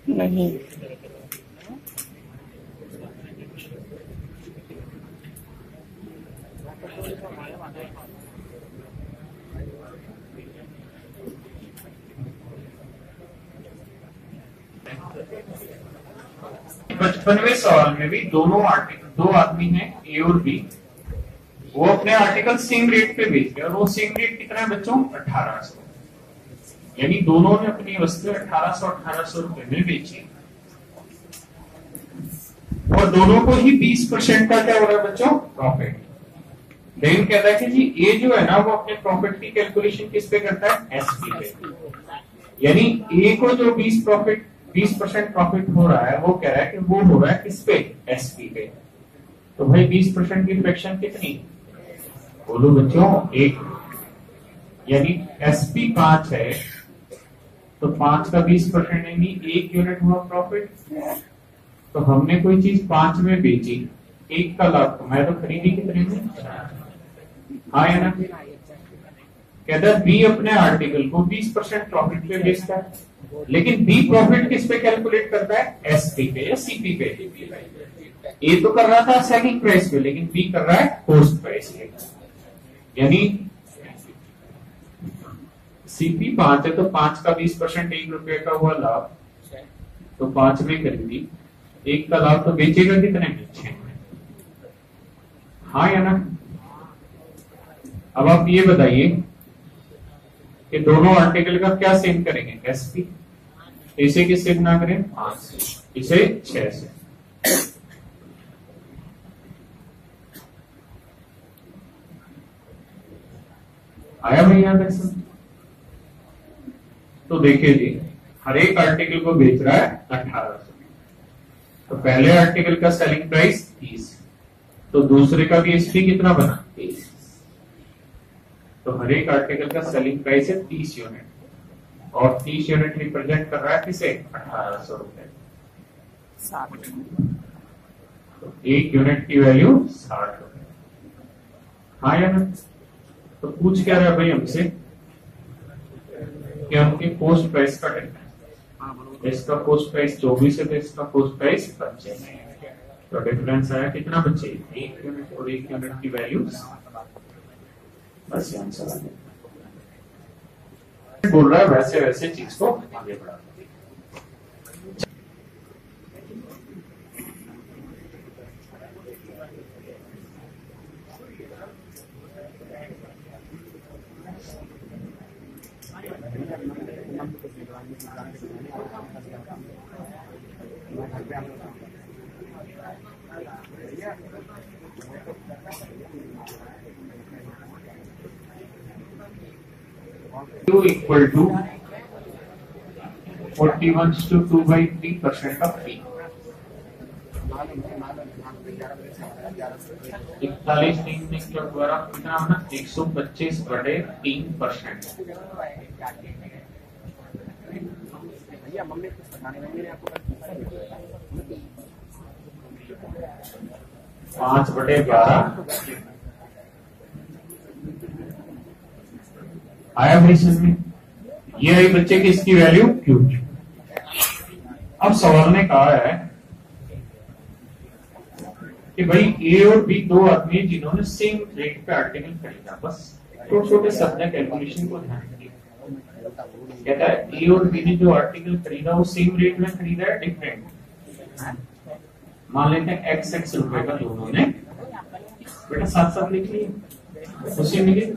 नहीं। बचपनवें सवाल में भी दो आदमी हैं ए और बी, वो अपने आर्टिकल सेम रेट पे बेच रहे और वो सेम रेट कितना है बच्चों 1800, यानी दोनों ने अपनी वस्तु 1800 रुपए में बेची और दोनों को ही 20% का क्या हो रहा है बच्चों प्रॉफिट। लेकिन कहता है कि जी ए जो है ना वो अपने प्रॉफिट की कैलकुलेशन किस पे करता है एसपी पे, यानी ए को जो 20% प्रॉफिट हो रहा है वो कह रहा है कि वो हो रहा है किस पे एसपी पे। तो भाई 20% की फ्रैक्शन कितनी बोलो बच्चों 1, यानी एसपी 5 है तो 5 का 20% यानी 1 यूनिट हुआ प्रॉफिट। तो हमने कोई चीज 5 में बेची, 1 का लाभ कमाया तो खरीदी कितने में, हाँ या ना। कहता है बी अपने आर्टिकल को 20% प्रॉफिट पे बेचता है, लेकिन बी प्रॉफिट किस पे कैलकुलेट करता है एसपी पे या सीपी पे। ए तो कर रहा था सेलिंग प्राइस पे, लेकिन बी कर रहा है कॉस्ट प्राइस पे, यानी सीपी 5 है तो 5 का 20% 1 रुपए का हुआ लाभ, तो 5 में खरीदी, 1 का लाभ तो बेचेगा कितने में 6 में, हाँ या ना। अब आप ये बताइए कि दोनों आर्टिकल का क्या सेम करेंगे एसपी, इसे किससे गुना करें 5 से, इसे 6 से। आया भैया कैसे। तो देखिए जी हर एक आर्टिकल को बेच रहा है 1800, तो पहले आर्टिकल का सेलिंग प्राइस 30, तो दूसरे का भी एसपी कितना बना 30, तो हर एक आर्टिकल का सेलिंग प्राइस है 30 यूनिट और 30 यूनिट रिप्रेजेंट कर रहा है किसे 1800 रुपए, तो 1 यूनिट की वैल्यू 60 रुपए, हाँ या ना। तो पूछ क्या रहा है भाई हमसे कि हमके पोस्ट प्राइस का डिफरेंस, इसका पोस्ट प्राइस 24 है तो इसका पोस्ट प्राइस 25 है, तो डिफरेंस आया कितना बच्चे 1 यूनिट और 1 यूनिट की वैल्यू, बस आंसर बोल रहा है वैसे वैसे चीज को आगे बढ़ा। Q equal to 41/2/3% of P, 41 के द्वारा कितना होना 125/3%। 5/12 आया भाई समझ में। ये आई बच्चे की इसकी वैल्यू क्यू। अब सवाल ने कहा है कि भाई ए और बी दो आदमी जिन्होंने सेम रेट पे आर्टिकल खरीदा, बस छोटे छोटे शब्द कैलकुलेशन को ध्यान रखिए। कहता है ए और बी ने जो आर्टिकल खरीदा वो सेम रेट में खरीदा है डिफरेंट, मान लेते हैं x रुपए का दोनों ने, बेटा साथ साथ लिख लिए उसी में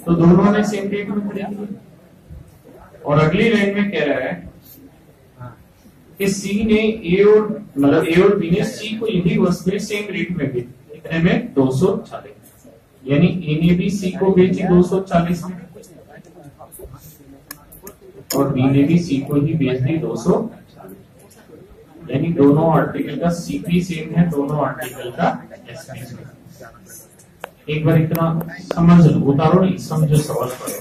तो दोनों ने सेम रेट में खरीदी। और अगली लाइन में कह रहा है कि सी ने ए और बी ने सी को यही वस्तुएं सेम रेट में बेची, कितने में 240, यानी ए ने भी सी को बेची 240 में और बी ने भी सी को ही बेच दी 240, यानी दोनों आर्टिकल का सीपी सेम है, दोनों आर्टिकल का एसपी सेम। एक बार इतना समझ लो, उतारो नहीं समझो सवाल करो।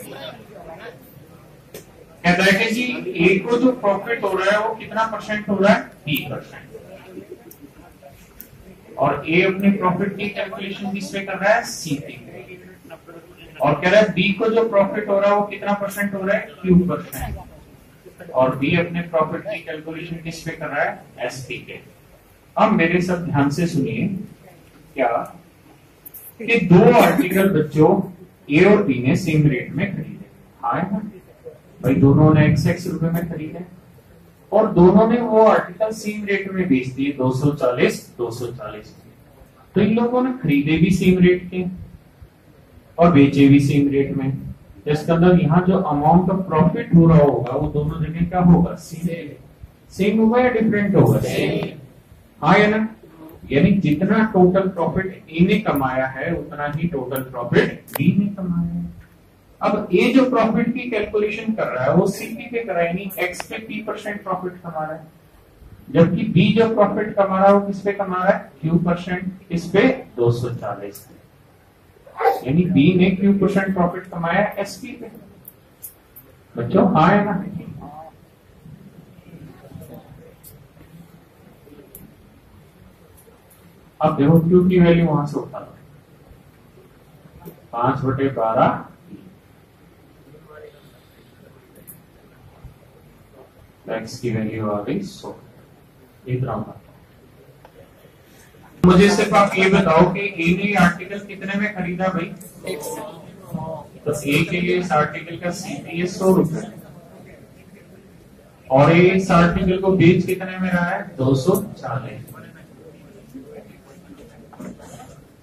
कहता है कि जी ए को जो प्रॉफिट हो रहा है वो कितना परसेंट हो रहा है 3%, और ए अपने प्रॉफिट की कैलकुलेशन किस पे कर रहा है सीपी, और कह रहा है बी को जो प्रॉफिट हो रहा है वो कितना परसेंट हो रहा है, Q%। और बी अपने प्रॉफिट की कैलकुलेशन किस पे कर रहा है, एसपी पे। अब मेरे सब ध्यान से सुनिए, क्या कि दो आर्टिकल बच्चों ए और बी ने सेम रेट में खरीदे, हाँ ना भाई, दोनों ने x रुपए में खरीदे और दोनों ने वो आर्टिकल सेम रेट में बेच दिए 240। तो इन लोगों ने खरीदे भी सेम रेट के और बेचे भी सेम रेट में। इसके अंदर यहाँ जो अमाउंट ऑफ प्रॉफिट हो रहा होगा वो दोनों जगह क्या होगा, सेम होगा या डिफरेंट होगा, हाँ या ना। यानी जितना टोटल प्रॉफिट ए ने कमाया है उतना ही टोटल प्रॉफिट बी ने कमाया है। अब ए जो प्रॉफिट की कैलकुलेशन कर रहा है वो सीपी पे कर रहा है, यानी एक्स पे P% प्रॉफिट कमा रहा है, जबकि बी जो प्रॉफिट कमा रहा है वो किस पे कमा रहा है, Q%, इस पे 240। यानी बी ने Q% प्रॉफिट कमाया एसपी पे। बच्चों हाँ है ना। अब देखो Q की वैल्यू वहां से उठा लो, 5/12 एक्स की वैल्यू आ गई 100। इतना होगा। मुझे सिर्फ आप ये बताओ कि ए ने आर्टिकल कितने में खरीदा भाई, तो ए के लिए इस आर्टिकल का सीपी है 100 रुपए और ये इस आर्टिकल को बेच कितने में रहा है, 240।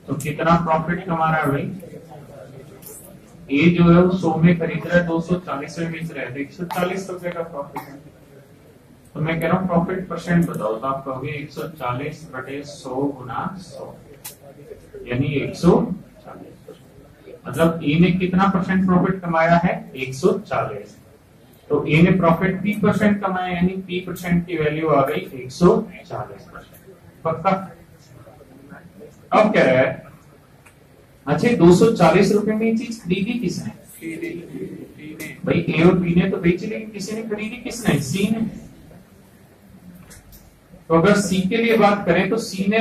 तो कितना प्रॉफिट कमा रहा है भाई, ए जो है वो 100 में खरीद रहा है, 240 में बेच रहा है, तो 140 रुपए का प्रॉफिट है। तो मैं कह रहा हूँ प्रॉफिट परसेंट बताओ, तो आप कहोगे 140/100 गुना 100 यानी 140। मतलब ए ने कितना परसेंट प्रॉफिट कमाया है, 140। तो ए ने प्रॉफिट P% कमाया, यानी P% की वैल्यू आ गई 140%। पक्का। अब क्या है, अच्छा 240 रुपए में ये चीज खरीदी किसने, भाई ए और बी ने तो बेची, लेकिन किसी ने खरीदी किसने, सी ने। तो अगर सी के लिए बात करें तो सी ने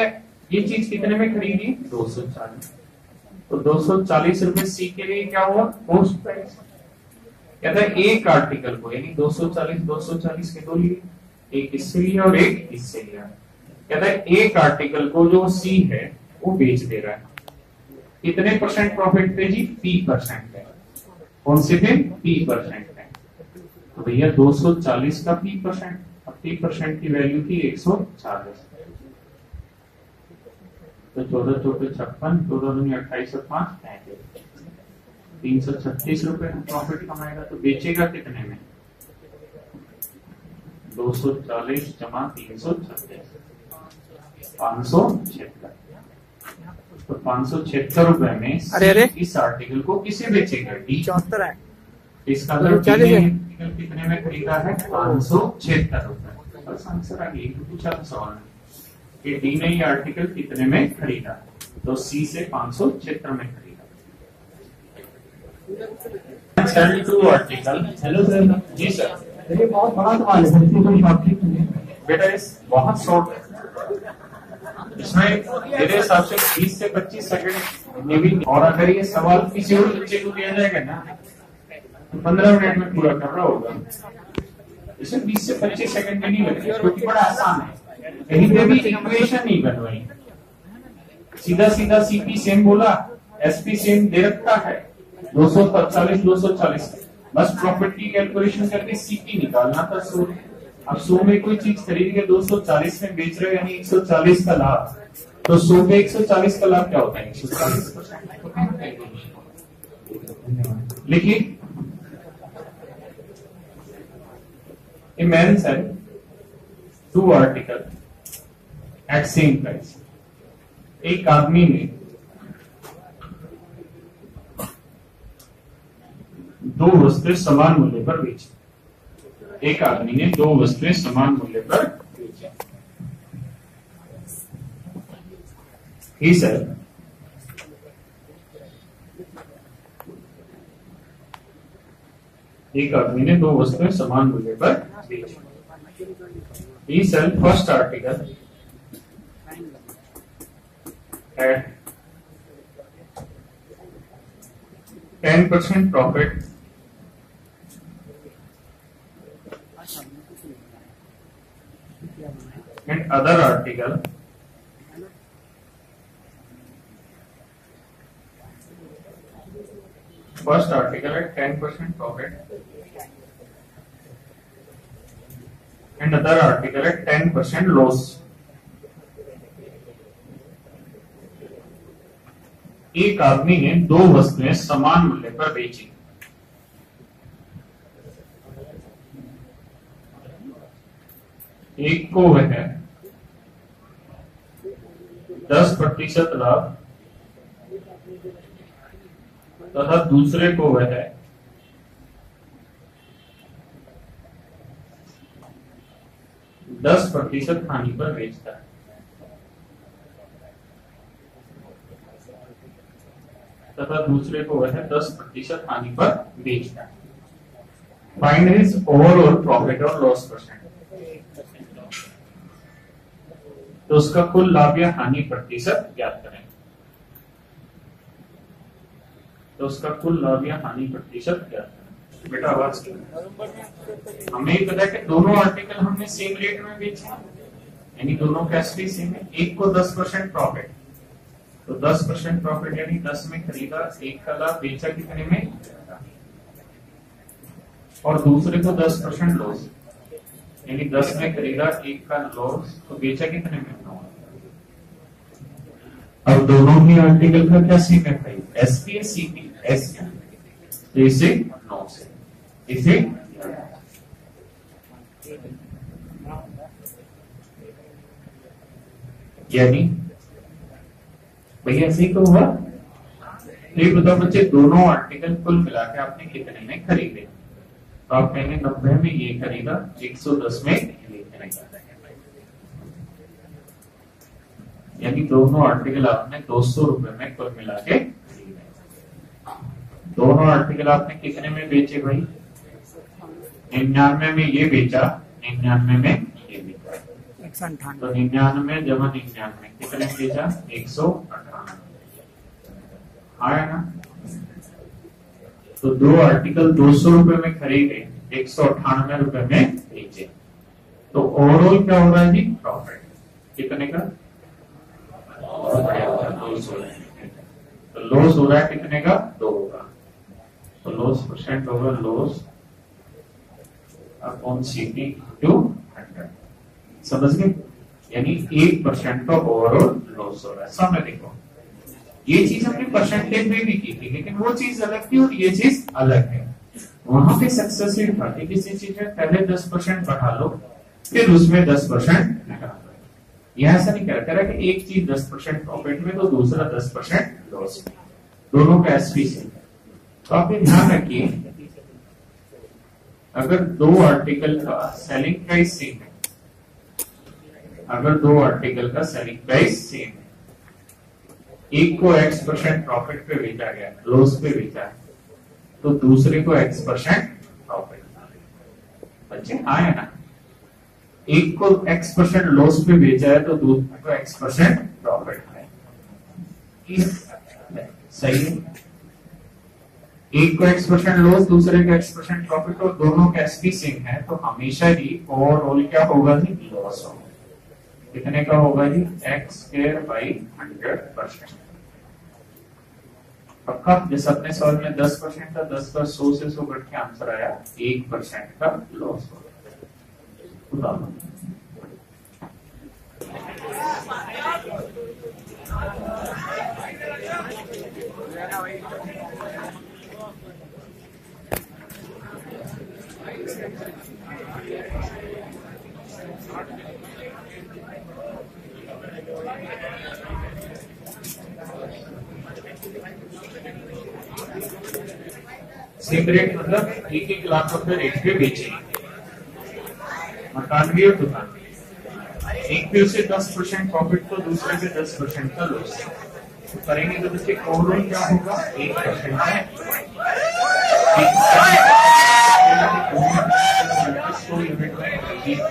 ये चीज कितने में खरीदी, 240। तो 240 रुपए सी के लिए क्या हुआ, कॉस्ट प्राइस। कहता है एक आर्टिकल को, यानी 240 के दो लिए, एक इससे लिया और एक इससे लिया। कहता है एक आर्टिकल को जो सी है वो बेच दे रहा है, कितने परसेंट प्रॉफिट पे जी, P% है। कौन से पे, P% है। तो भैया 240 का P%, P% की वैल्यू थी 140। तो 14 चौके 56, 14 दूनी 28 और 5 35, 336 रुपए प्रॉफिट कमाएगा। तो बेचेगा कितने में, 240 जमा 336, 576। तो 576 रुपए में इस आर्टिकल को किसे बेचेगा, डी। 74 है इसका, आर्टिकल कितने में खरीदा है, 576 रुपए। बस आंसर आ गई। पूछा सवाल कि डी ने ये आर्टिकल कितने में खरीदा, तो सी से 576 में खरीदा। आर्टिकल। Hello sir. जी सर। ये बहुत बड़ा सवाल है, बेटा इस बहुत शॉर्ट, इसमें मेरे हिसाब से 20 से 25 सेकंड। और अगर ये सवाल किसी और बच्चे को दिया जाएगा ना तो 15 मिनट में पूरा कर रहा होगा। इसमें 20 से 25 सेकंड में नहीं लगेगा, क्योंकि बड़ा आसान है। कहीं पे भी इक्वेशन नहीं बनवाई, सीधा सीधा सीपी सेम बोला, एसपी सेम दे रखा है, 240, बस प्रॉफिट की कैलकुलेशन करके सीपी निकालना था 100। अब 100 में कोई चीज खरीद के 240 में बेच रहे हो, यानी 140 का लाभ। तो 100 पे 140 का लाभ क्या होता है, 140%। लिखिए, a man sell 2 article at same price। एक आदमी ने 2 वस्तुएं समान मूल्य पर बेची। एक आदमी ने 2 वस्तुएं समान मूल्य पर बेची। He said एक आदमी ने 2 वस्तुएं समान मूल्य पर बेची। He sell first article at 10% profit and other article first article at 10% profit and other article at 10% loss. एक आदमी ने दो वस्तुएं समान मूल्य पर बेची। एक को वह 10% लाभ तथा दूसरे को वह 10% हानि पर बेचता है। तथा दूसरे को वह 10% हानि पर बेचता है। फाइंड हिज ओवरऑल प्रॉफिट और लॉस परसेंट। तो उसका कुल लाभ या हानि प्रतिशत ज्ञात करें। तो उसका कुल लाभ या हानि प्रतिशत ज्ञात करें। बेटा आवाज की हमें ही पता है कि दोनों आर्टिकल हमने सेम रेट में बेचे, यानी दोनों कैश भी सेम है। एक को 10% प्रॉफिट, तो 10% प्रॉफिट यानी 10 में खरीदा, एक का लाभ, बेचा कितने में, और दूसरे को 10% लॉस यानी 10 में खरीदा, एक का लॉस, तो बेचा कितने में। अब दोनों ही आर्टिकल का क्या सेम है भाई, एसपी सीपी एस, तो इसे 9 से इसे यानी भैया ऐसे ही तो हुआ। तो ये बताओ बच्चे, दोनों आर्टिकल कुल मिला के आपने कितने में खरीदे। तो आप कहेंगे 90 में ये खरीदा, 110 में ये खरीदा, यानी दोनों आर्टिकल आपने 200 रुपए में कुल मिला के खरीदे। दोनों आर्टिकल आपने कितने में बेचे भाई, 99 में ये बेचा, 99 में ये बेचा, तो 99 जमा 99 कितने में बेचा, 198 आया ना। तो दो आर्टिकल 200 रुपए में खरीदे, 198 रुपए में बेचे, तो ओवरऑल क्या हो रहा है जी, प्रॉफिट कितने का, तो लॉस हो रहा है कितने का, 2 का। तो लॉस परसेंट होगा लॉस अपॉन सीपी टू 100, समझ गए। यानी 1% का ओवरऑल लॉस हो रहा है। सामने देखो, ये चीज हमने परसेंटेज में भी की थी, लेकिन वो चीज अलग थी और ये चीज अलग है। वहां पे सक्सेस रेट था कि किसी चीज में पहले 10% बढ़ा लो, फिर उसमें 10% निकाल लो। यह ऐसा नहीं कह रहा कि एक चीज 10% प्रॉफिट में तो दूसरा 10% लॉस में, दोनों का एसपी से। तो आप ये ध्यान रखिए, अगर दो आर्टिकल का सेलिंग प्राइस सेम है, अगर दो आर्टिकल का सेलिंग प्राइस सेम है, एक को X% प्रॉफिट पे बेचा गया, लॉस पे बेचा है, तो दूसरे को X% प्रॉफिट, बच्चे आए ना। एक को X% लॉस पे बेचा है तो दूसरे को X% प्रॉफिट है, सही है। एक को X% लॉस, दूसरे को X% प्रॉफिट, और दोनों का एसपी सेम है, तो हमेशा ही ओवरऑल क्या होगा जी, लॉस होगा। कितने का होगा जी, x²/100%। पक्का। जैसे अपने सवाल में 10% था, 10 का 100 से 100 घट के आंसर आया 1% का लॉस होगा। सेम रेट मतलब 1-1 लाख रुपए रेट पे बेचे मकान भी और दुकान भी, एक पे उसे 10% प्रॉफिट तो दूसरे पे 10% का लॉस। तो करेंगे तो बच्चे ओवरऑल क्या होगा, 1% का यूनिट में 1 यूनिट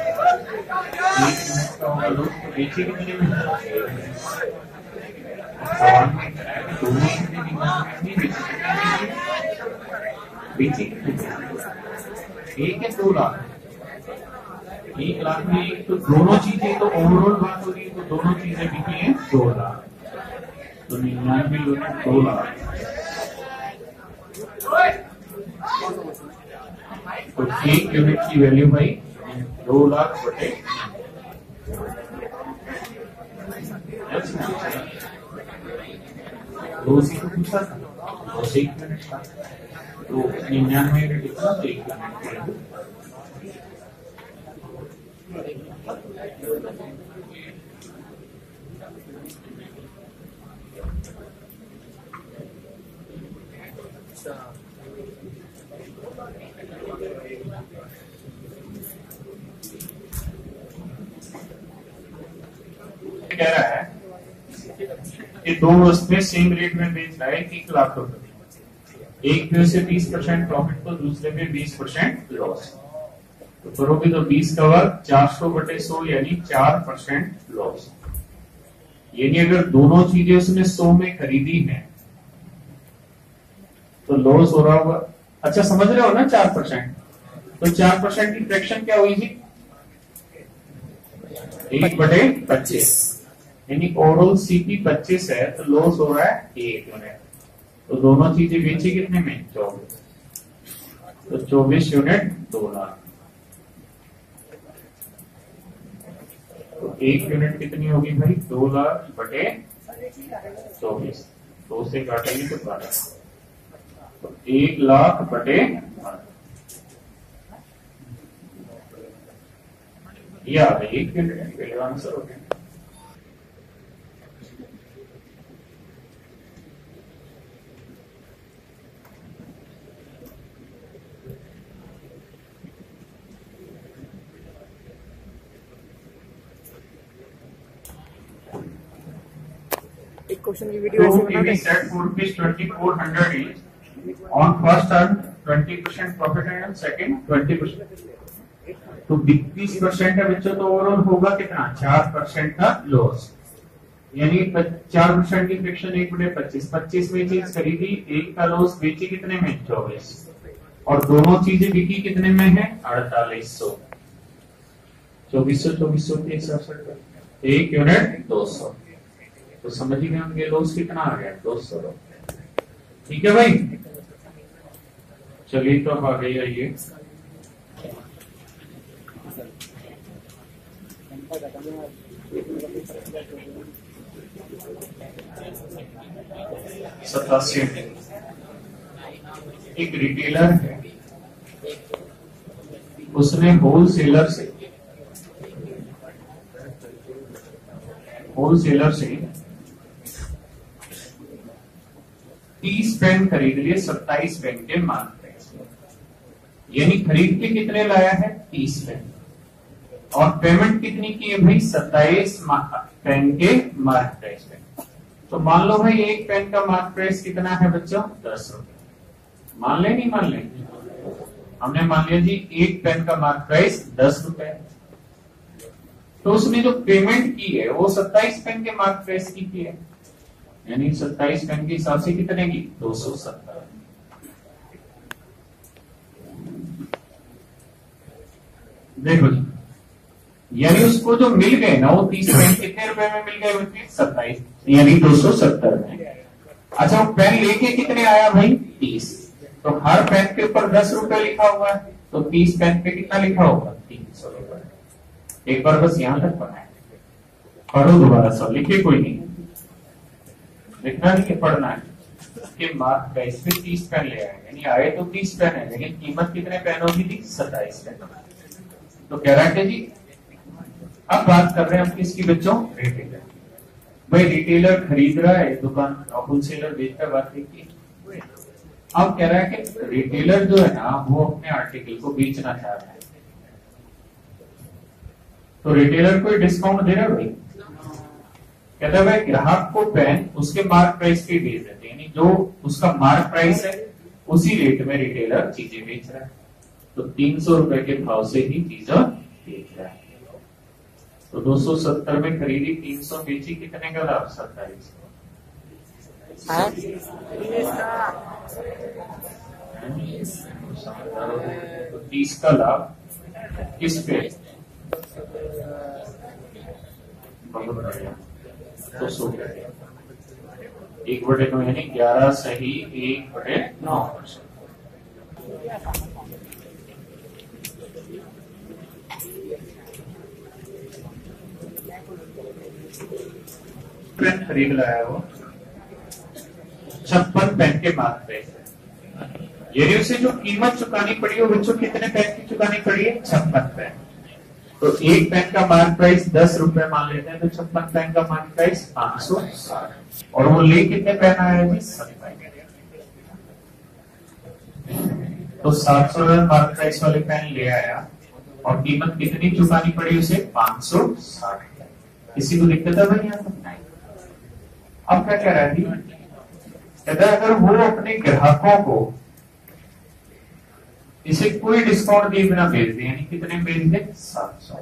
का होगा लॉस। तो बेचे कितने में, दोनों नहीं बेचे, बेची कितने? 1 या 2 लाख? 1 लाख में एक तो दोनों चीजें, तो ओवरऑल बात हो रही है, तो दोनों चीजें बिकी हैं 2 लाख, तो 99 यूनिट 2 लाख, तो 1 यूनिट की वैल्यू भाई 2 लाख बटे 2 से तो पूछा था, 2 से 1 यूनिट था, तो 99 यूनिट इतना, तो 1 यूनिट। कह रहा है कि 2 वस्तुएं सेम रेट में बेच रहा है 1 लाख रुपए, एक में से 20% प्रॉफिट तो दूसरे में 20% लॉस, तो करोगे तो 20 का वर्ग 400 बटे 100 यानी 4% लॉस। यानी अगर दोनों चीजें उसने 100 में खरीदी है तो लॉस हो रहा होगा। अच्छा समझ रहे हो ना 4%, तो 4% की फ्रैक्शन क्या हुई थी? 1/25, यानी ओवरऑल सीपी 25 है, तो लॉस हो रहा है 1 यूनिट, तो दोनों चीजें बेची कितने में? 24, तो 24 यूनिट 2 लाख, तो 1 यूनिट कितनी होगी भाई? 2 लाख बटे 24, 2 से काटेंगे तो 12, तो 1 लाख बटे, ये आ गई 1 यूनिट, पहले आंसर हो गया। एक क्वेश्चन की वीडियो ऐसे बना TV set for rupees 2400 each. On first term 20% profit and on second 20%. तो 20% है बच्चों, तो ओवरऑल होगा कितना? 4% का लॉस, यानी 4% की फ्रैक्शन 1/25, 25 में चीज खरीदी, 1 का लॉस, बेची कितने में? 24, और दोनों चीजें बिकी कितने में है? 4800, 2400 के हिसाब से 1 यूनिट 200, तो समझ गए होंगे लॉस कितना आ गया? 200। ठीक है भाई, चलिए तो अब आगे आइए। सतासी, एक रिटेलर है, उसने होलसेलर से 30 पेन खरीद लिए 27 पेन के मार्क प्राइस, यानी खरीद के कितने लाया है? 30 पेन, और पेमेंट कितनी की है भाई? 27 पेन के मार्क प्राइस पे। तो मान लो भाई एक पेन का मार्क प्राइस कितना है बच्चों? 10 रुपए। मान ले नहीं मान ले? हमने मान लिया जी एक पेन का मार्क प्राइस 10 रुपए, तो उसने जो पेमेंट की है वो 27 पेन के मार्क प्राइस की है, यानी 27 पेन के हिसाब से कितने की? 270। देखो जी, यानी उसको जो मिल गए ना वो 30 पेन कितने रुपए में मिल गए? 27, यानी 270 में। अच्छा वो पेन लेके कितने आया भाई? 30, तो हर पेन के ऊपर 10 रुपए लिखा हुआ है, तो 30 पेन पे कितना लिखा होगा? 300 रुपए। एक बार बस यहां तक पढ़ना है, पढ़ो दोबारा सब, लिखिए कोई नहीं, लिखना नहीं है, पढ़ना है। कि मार्क प्राइस पे 30 पेन ले आए, यानी आए तो 30 पेन है, लेकिन कीमत कितने पेनों की थी? 27 पेन। तो कह रहा है जी, अब बात कर रहे हैं हम किसकी बच्चों? रिटेलर। भाई रिटेलर खरीद रहा है, दुकान होलसेलर बेच रहा, बात देखिए। अब कह रहा है कि रिटेलर जो है ना वो अपने आर्टिकल को बेचना चाह रहा है, तो रिटेलर कोई डिस्काउंट दे रहा है भाई? कहता है भाई ग्राहक को पेन उसके मार्क प्राइस पे बेच देते, यानी जो उसका मार्क प्राइस है उसी रेट में रिटेलर चीजें बेच रहा है, तो 300 रुपए के भाव से ही चीजें बेच रहा है। तो 270 में खरीदी, 300 बेची, कितने का लाभ? 27। तो 30 का लाभ किस पे? बहुत बढ़िया। तो 100 1/9 यानी 11 सही 1/9%। पेन खरीद लाया वो 56 पेन के मार्क पे, यानी उसे जो कीमत चुकानी पड़ी है बच्चों कितने पेन की चुकानी पड़ी है? 56 पेन। तो एक पेन का मार्क प्राइस 10 रुपए मान लेते हैं, तो 56 पेन का मार्क प्राइस 560। और वो ले कितने पेन आया जी? 7 पेन। तो 700 मार्क प्राइस वाले पेन ले आया और कीमत कितनी चुकानी पड़ी उसे? 560। किसी को दिक्कत है भाई? नहीं। अब क्या कह रहा है? कहता है अगर वो अपने ग्राहकों को इसे कोई डिस्काउंट दिए बिना बेच दे, यानी कितने बेच दे? 700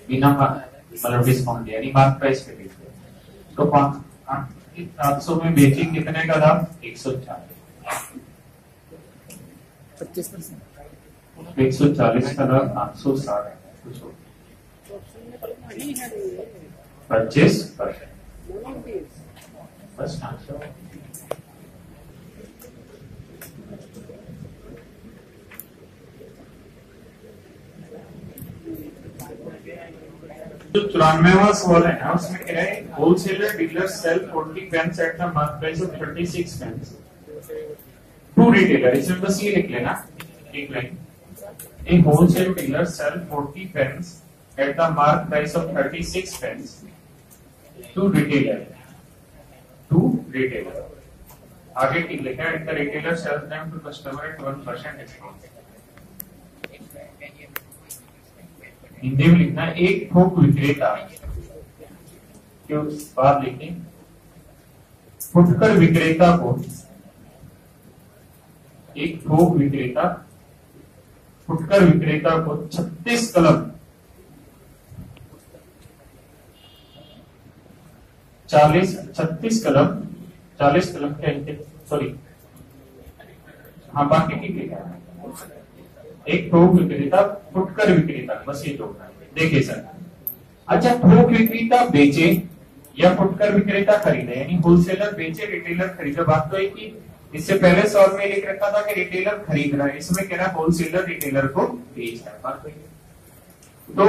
बिना मतलब डिस्काउंट दिया, यानी मार्क प्राइस पे बेच दे, तो 700 में बेची, कितने का लाभ? 140। 140 का लाभ 860 25%। बस आंसर। जो 94वां सवाल है ना, उसमें कह रहा है wholesaler dealer sell 40 pence at the mark price of 36 pence to retailer. इसमें बस ये लिख लेना एक line, a wholesale dealer sell 40 pence at the mark price of 36 pence to retailer. आगे ठीक लिखा है, the retailer sells them to customer at 1% discount. Hindi में लिखना है, एक थोक विक्रेता, क्यों बात लिखें, फुटकर विक्रेता को, एक थोक विक्रेता फुटकर विक्रेता को 36 कलम 36 कलम 40 कलम के, सॉरी हाँ बाकी ठीक लिखा है, एक थोक विक्रेता फुटकर विक्रेता, बस ये जोड़ना है। देखिए सर, अच्छा थोक विक्रेता बेचे या फुटकर विक्रेता खरीदे, यानी होलसेलर बेचे रिटेलर खरीदे, बात तो एक ही। इससे पहले सवाल में लिख रखा था कि रिटेलर खरीद रहा है, इसमें कह रहा है होलसेलर रिटेलर को बेच रहा है, बात तो तो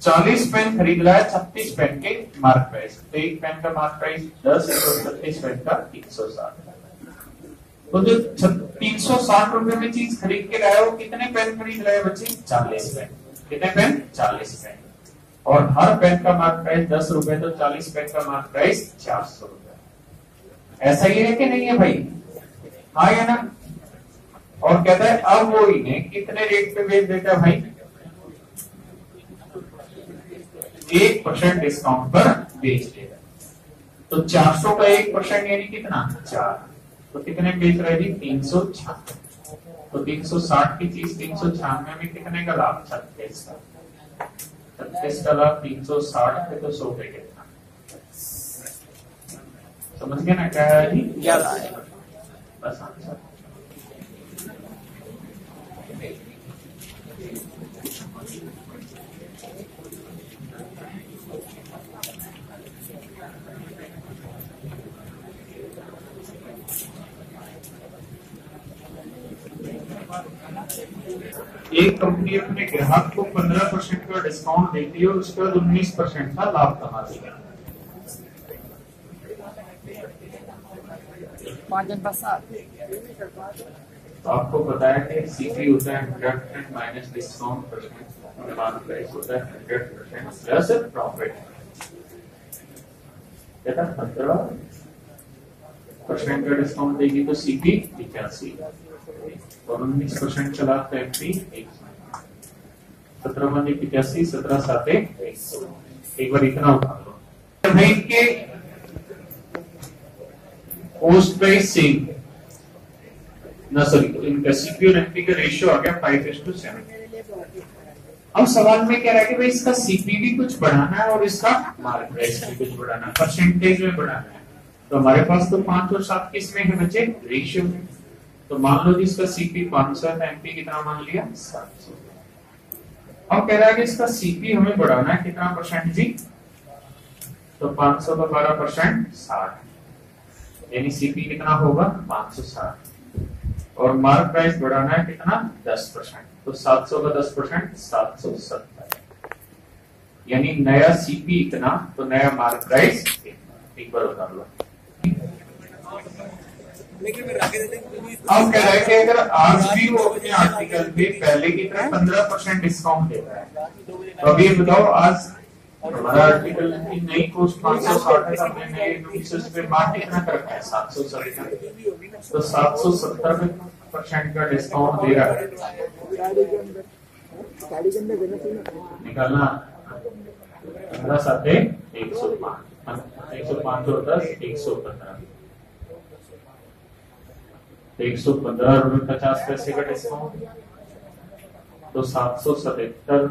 40 पेन खरीद रहा है 36 पेन के मार्क प्राइस, तो एक पेन का मार्क प्राइस 10 और 36 पेन का 360। तो जो 360 रुपए में चीज खरीद के लाया वो कितने पेन खरीद रहे बच्चे? 40 पेन। कितने पेन? 40 पेन। और हर पेन का मार्क प्राइस 10 रुपए, तो 40 पेन का मार्क प्राइस 400 रुपए। ऐसा ही है कि नहीं है भाई? हाँ या ना? और कहता है अब वो इन्हें कितने रेट पे बेच देता है भाई? 1% डिस्काउंट पर बेच देगा। तो 400 का 1% यानी कितना? 4। तो कितने बेच रहे जी? 366। तो 360 की चीज 396 में कितने का लाभ? 36 का। 36 का लाभ 360 पे, तो 100 पे कितना? समझ गए ना क्या है जी? बस आंसर। एक कंपनी अपने ग्राहक को 15% का डिस्काउंट देती है और उसके बाद 19% का लाभ कमाती है। 5 तो आपको पता है कि सीपी होता है 100% minus discount percent, mark price होता है 100% प्लस प्रॉफिट। कहता 15% का डिस्काउंट देगी तो सीपी 85 और 19% चला तो एफपी 17 बंदी 85, 17 साते 100। एक बार इतना उठा लो भाई के पोस्ट प्राइस सेम ना, सॉरी इनका सीपीयू और एफपी का रेशियो आ गया 5:7। अब सवाल में कह रहा है कि भाई इसका सीपी भी कुछ बढ़ाना है और इसका मार्क प्राइस भी कुछ बढ़ाना है, परसेंटेज में बढ़ाना है। तो हमारे पास तो 5 और 7 किस में है बच्चे? रेशियो में। तो मान लो जी इसका सीपी 500 है, एमपी कितना मान लिया 700। अब कह रहा है कि इसका सीपी हमें बढ़ाना है कितना परसेंट जी, तो 500 का 12% 60, यानी सीपी कितना होगा 560। और मार्क प्राइस बढ़ाना है कितना 10%, तो 700 का 10% 770, यानी नया सीपी इतना तो नया मार्क प्राइस एक बार उतार लो। अब कह रहा है कि अगर आज भी वो अपने आर्टिकल पे पहले की तरह 15% डिस्काउंट देता है, तो अभी बताओ आज हमारा आर्टिकल की नई कॉस्ट 560 है, हमने नए नोटिस पे मार्क कितना कर रखा है 770, तो 770% का डिस्काउंट दे रहा है। निकालना 15 साथे 105, 105 होता है 115, 115 रुपए 50 पैसे का डिस्काउंट, तो 777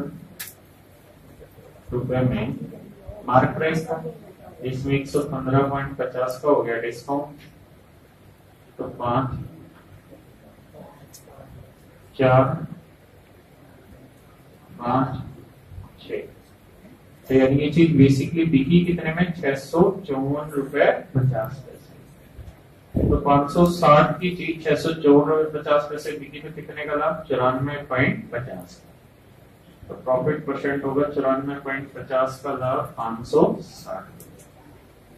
रुपए में मार्क प्राइस था, इसमें 115.50 का हो गया डिस्काउंट, तो 5 4 5 6, तो यानी ये चीज बेसिकली बिकी कितने में 654 रुपए 50 पैसे। तो 560 की चीज 654 रुपए 50 पैसे बिकी तो कितने का लाभ 94.50, तो प्रॉफिट परसेंट होगा 94.50 का लाभ 560,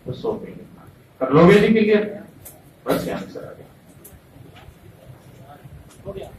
तो 100 पे कितना कर लोगे जी क्लियर, बस आंसर आ गया।